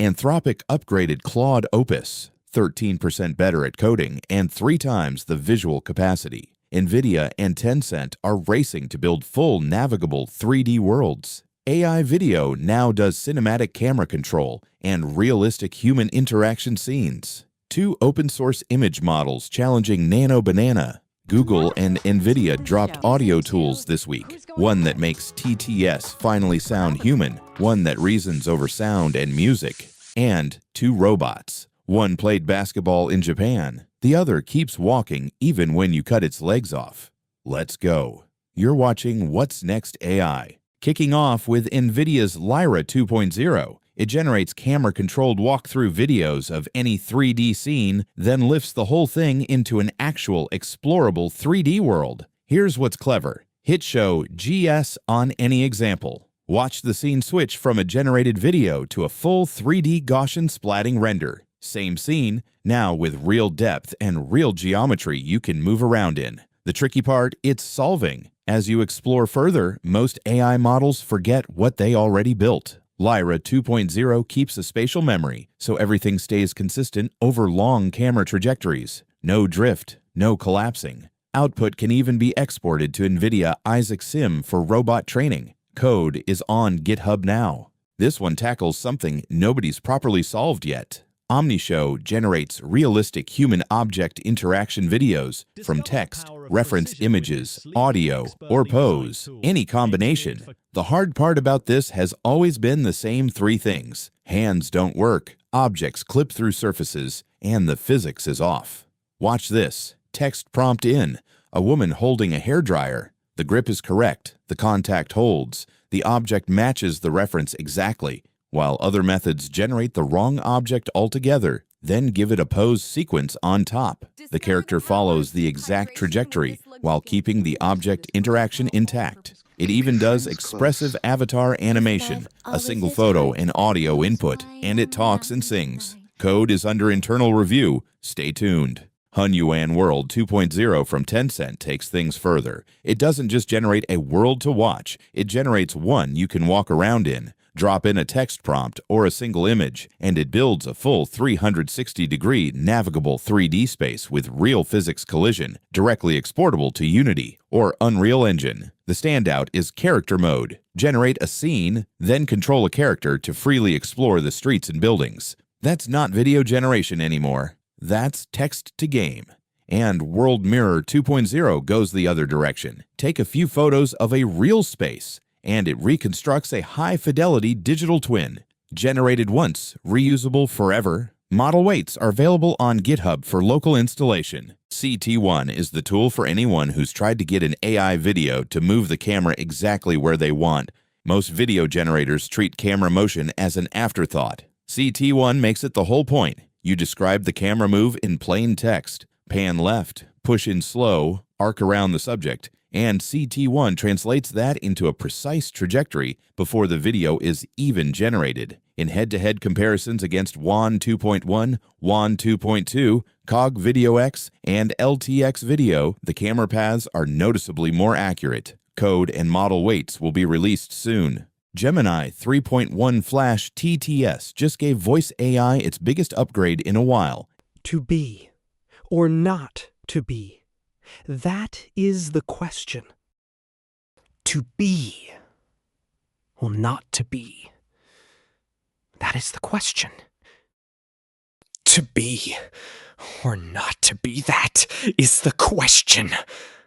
Anthropic upgraded Claude Opus, 13% better at coding and 3 times the visual capacity. NVIDIA and Tencent are racing to build full navigable 3D worlds. AI video now does cinematic camera control and realistic human interaction scenes. 2 open-source image models challenging Nano Banana. Google and NVIDIA dropped audio tools this week. One that makes TTS finally sound human, one that reasons over sound and music, and 2 robots. One played basketball in Japan. The other keeps walking even when you cut its legs off. Let's go. You're watching What's Next AI. Kicking off with NVIDIA's Lyra 2.0. It generates camera-controlled walkthrough videos of any 3D scene, then lifts the whole thing into an actual explorable 3D world. Here's what's clever. Hit show GS on any example. Watch the scene switch from a generated video to a full 3D Gaussian splatting render. Same scene, now with real depth and real geometry you can move around in. The tricky part, it's solving. As you explore further, most AI models forget what they already built. Lyra 2.0 keeps a spatial memory, so everything stays consistent over long camera trajectories. No drift, no collapsing. Output can even be exported to NVIDIA Isaac Sim for robot training. Code is on GitHub now. This one tackles something nobody's properly solved yet. OmniShow generates realistic human-object interaction videos from text, reference images, audio, or pose, any combination. The hard part about this has always been the same 3 things. Hands don't work, objects clip through surfaces, and the physics is off. Watch this. Text prompt in. A woman holding a hairdryer. The grip is correct, the contact holds, the object matches the reference exactly, while other methods generate the wrong object altogether, then give it a pose sequence on top. The character follows the exact trajectory while keeping the object interaction intact. It even does expressive avatar animation, a single photo and audio input, and it talks and sings. Code is under internal review. Stay tuned. Hunyuan World 2.0 from Tencent takes things further. It doesn't just generate a world to watch, it generates one you can walk around in. Drop in a text prompt or a single image, and it builds a full 360-degree navigable 3D space with real physics collision, directly exportable to Unity or Unreal Engine. The standout is Character Mode. Generate a scene, then control a character to freely explore the streets and buildings. That's not video generation anymore. That's text to game. And World Mirror 2.0 goes the other direction. Take a few photos of a real space, and it reconstructs a high-fidelity digital twin. Generated once, reusable forever. Model weights are available on GitHub for local installation. CT1 is the tool for anyone who's tried to get an AI video to move the camera exactly where they want. Most video generators treat camera motion as an afterthought. CT1 makes it the whole point. You describe the camera move in plain text. Pan left, push in slow, arc around the subject, and CT1 translates that into a precise trajectory before the video is even generated. In head-to-head comparisons against WAN 2.1, WAN 2.2, COG Video X, and LTX Video, the camera paths are noticeably more accurate. Code and model weights will be released soon. Gemini 3.1 Flash TTS just gave voice AI its biggest upgrade in a while. To be or not to be. That is the question. To be or not to be. That is the question. To be or not to be. That is the question.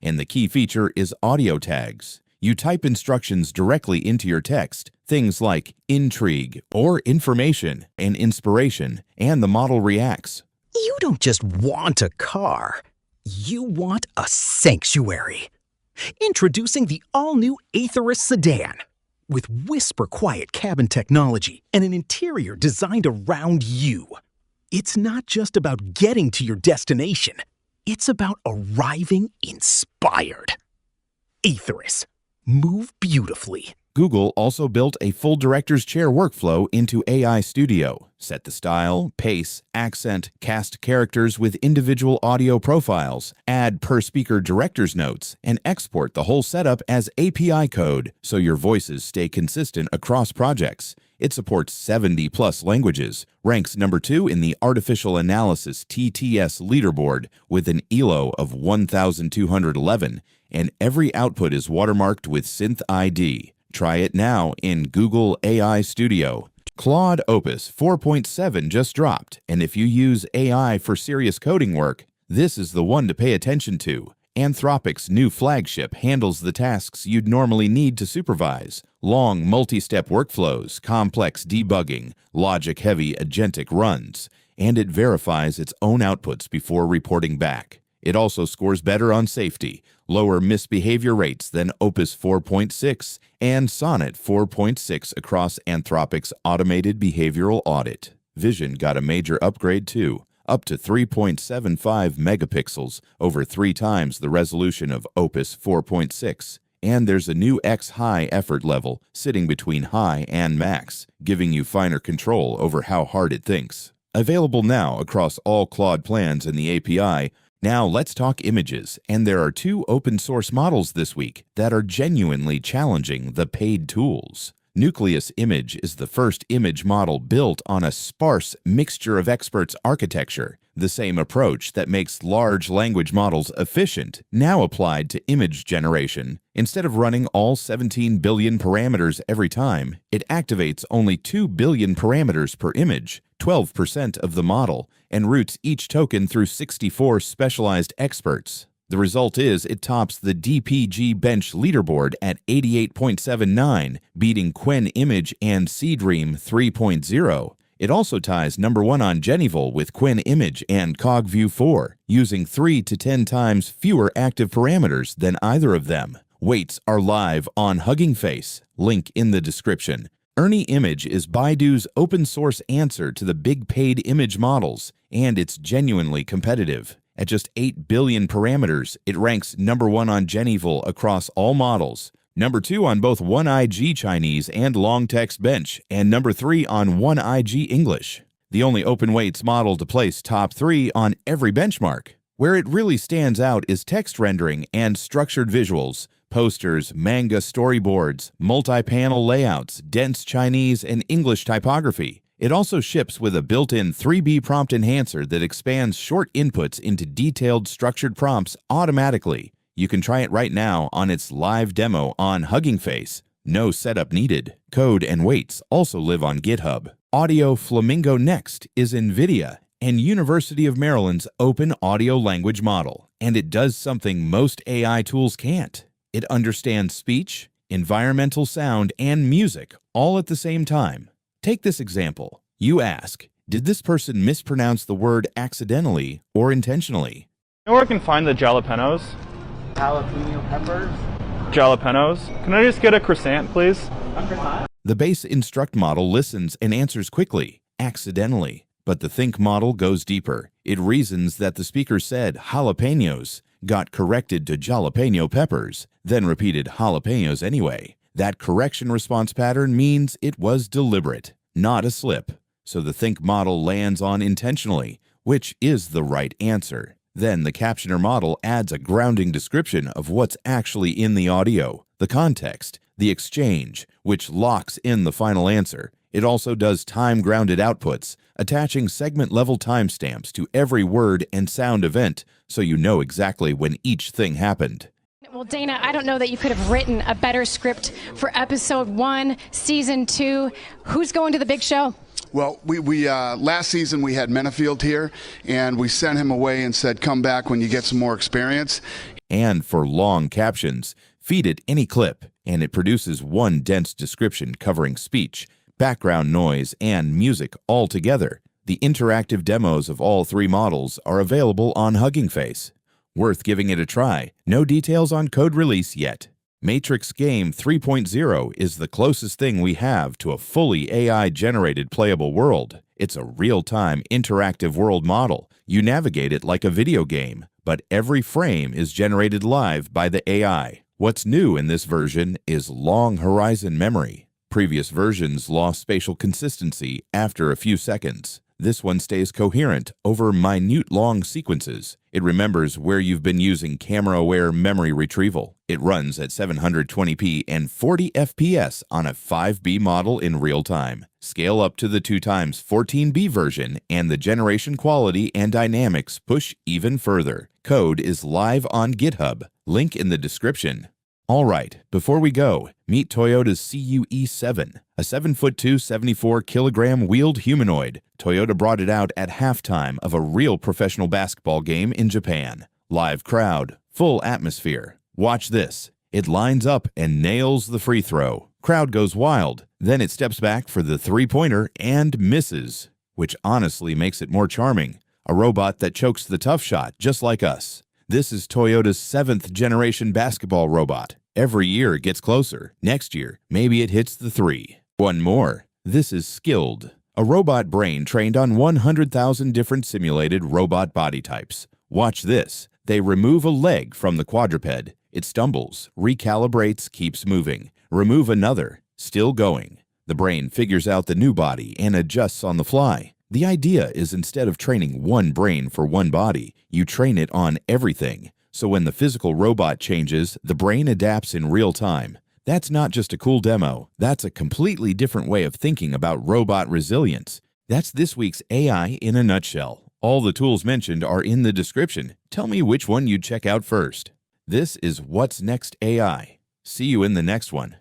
And the key feature is audio tags. You type instructions directly into your text, things like intrigue or information and inspiration, and the model reacts. You don't just want a car. You want a sanctuary. Introducing the all-new Aetherus sedan. With whisper-quiet cabin technology and an interior designed around you. It's not just about getting to your destination. It's about arriving inspired. Aetherus. Move beautifully. Google also built a full director's chair workflow into AI Studio. Set the style, pace, accent, cast characters with individual audio profiles, add per-speaker director's notes, and export the whole setup as API code so your voices stay consistent across projects. It supports 70+ languages, ranks number 2 in the Artificial Analysis TTS leaderboard with an ELO of 1,211, and every output is watermarked with Synth ID. Try it now in Google AI Studio. Claude Opus 4.7 just dropped, and if you use AI for serious coding work, this is the one to pay attention to. Anthropic's new flagship handles the tasks you'd normally need to supervise: long multi-step workflows, complex debugging, logic-heavy agentic runs, and it verifies its own outputs before reporting back. It also scores better on safety, lower misbehavior rates than Opus 4.6 and Sonnet 4.6 across Anthropic's automated behavioral audit. Vision got a major upgrade too, up to 3.75 megapixels, over 3 times the resolution of Opus 4.6. And there's a new X-high effort level sitting between high and max, giving you finer control over how hard it thinks. Available now across all Claude plans in the API. Now let's talk images, and there are 2 open-source models this week that are genuinely challenging the paid tools. NucleusImage is the first image model built on a sparse mixture of experts architecture, the same approach that makes large language models efficient, now applied to image generation. Instead of running all 17 billion parameters every time, it activates only 2 billion parameters per image, 12% of the model, and routes each token through 64 specialized experts. The result is it tops the DPG bench leaderboard at 88.79, beating QuenImage and Seedream 3.0. It also ties number 1 on Gemini with QuenImage and CogView 4, using 3 to 10 times fewer active parameters than either of them. Weights are live on Hugging Face, link in the description. ERNIE-Image is Baidu's open-source answer to the big paid image models, and it's genuinely competitive. At just 8 billion parameters, it ranks number 1 on Gemini across all models, number 2 on both 1IG Chinese and Long Text Bench, and number 3 on 1IG English. The only open weights model to place top 3 on every benchmark. Where it really stands out is text rendering and structured visuals, posters, manga storyboards, multi-panel layouts, dense Chinese and English typography. It also ships with a built-in 3B prompt enhancer that expands short inputs into detailed structured prompts automatically. You can try it right now on its live demo on Hugging Face. No setup needed. Code and weights also live on GitHub. Audio Flamingo Next is NVIDIA and University of Maryland's open audio language model, and it does something most AI tools can't. It understands speech, environmental sound, and music all at the same time. Take this example. You ask, did this person mispronounce the word accidentally or intentionally? You know where I can find the jalapenos? Jalapeno peppers? Jalapenos? Can I just get a croissant, please? A croissant? The base instruct model listens and answers quickly, accidentally. But the think model goes deeper. It reasons that the speaker said jalapenos, got corrected to jalapeno peppers, then repeated jalapenos anyway. That correction response pattern means it was deliberate, not a slip. So the think model lands on intentionally, which is the right answer. Then the captioner model adds a grounding description of what's actually in the audio, the context, the exchange, which locks in the final answer. It also does time-grounded outputs, attaching segment-level timestamps to every word and sound event so you know exactly when each thing happened. Well, Dana, I don't know that you could have written a better script for episode 1, season 2. Who's going to the big show? Well, we last season we had Menafield here, and we sent him away and said, come back when you get some more experience. And for long captions, feed it any clip, and it produces one dense description covering speech, background noise, and music all together. The interactive demos of all 3 models are available on Hugging Face. Worth giving it a try. No details on code release yet. Matrix Game 3.0 is the closest thing we have to a fully AI-generated playable world. It's a real-time interactive world model. You navigate it like a video game, but every frame is generated live by the AI. What's new in this version is long horizon memory. Previous versions lost spatial consistency after a few seconds. This one stays coherent over minute long sequences. It remembers where you've been using camera-aware memory retrieval. It runs at 720p and 40 FPS on a 5B model in real time. Scale up to the 2x14B version, and the generation quality and dynamics push even further. Code is live on GitHub. Link in the description. All right, before we go, meet Toyota's CUE7, a 7'2", 74-kilogram wheeled humanoid. Toyota brought it out at halftime of a real professional basketball game in Japan. Live crowd, full atmosphere. Watch this. It lines up and nails the free throw. Crowd goes wild. Then it steps back for the three-pointer and misses, which honestly makes it more charming. A robot that chokes the tough shot, just like us. This is Toyota's 7th-generation basketball robot. Every year it gets closer. Next year, maybe it hits the 3. One more. This is Skild, a robot brain trained on 100,000 different simulated robot body types. Watch this. They remove a leg from the quadruped. It stumbles, recalibrates, keeps moving. Remove another, still going. The brain figures out the new body and adjusts on the fly. The idea is, instead of training one brain for one body, you train it on everything. So when the physical robot changes, the brain adapts in real time. That's not just a cool demo. That's a completely different way of thinking about robot resilience. That's this week's AI in a nutshell. All the tools mentioned are in the description. Tell me which one you'd check out first. This is WhatsNextAI. See you in the next one.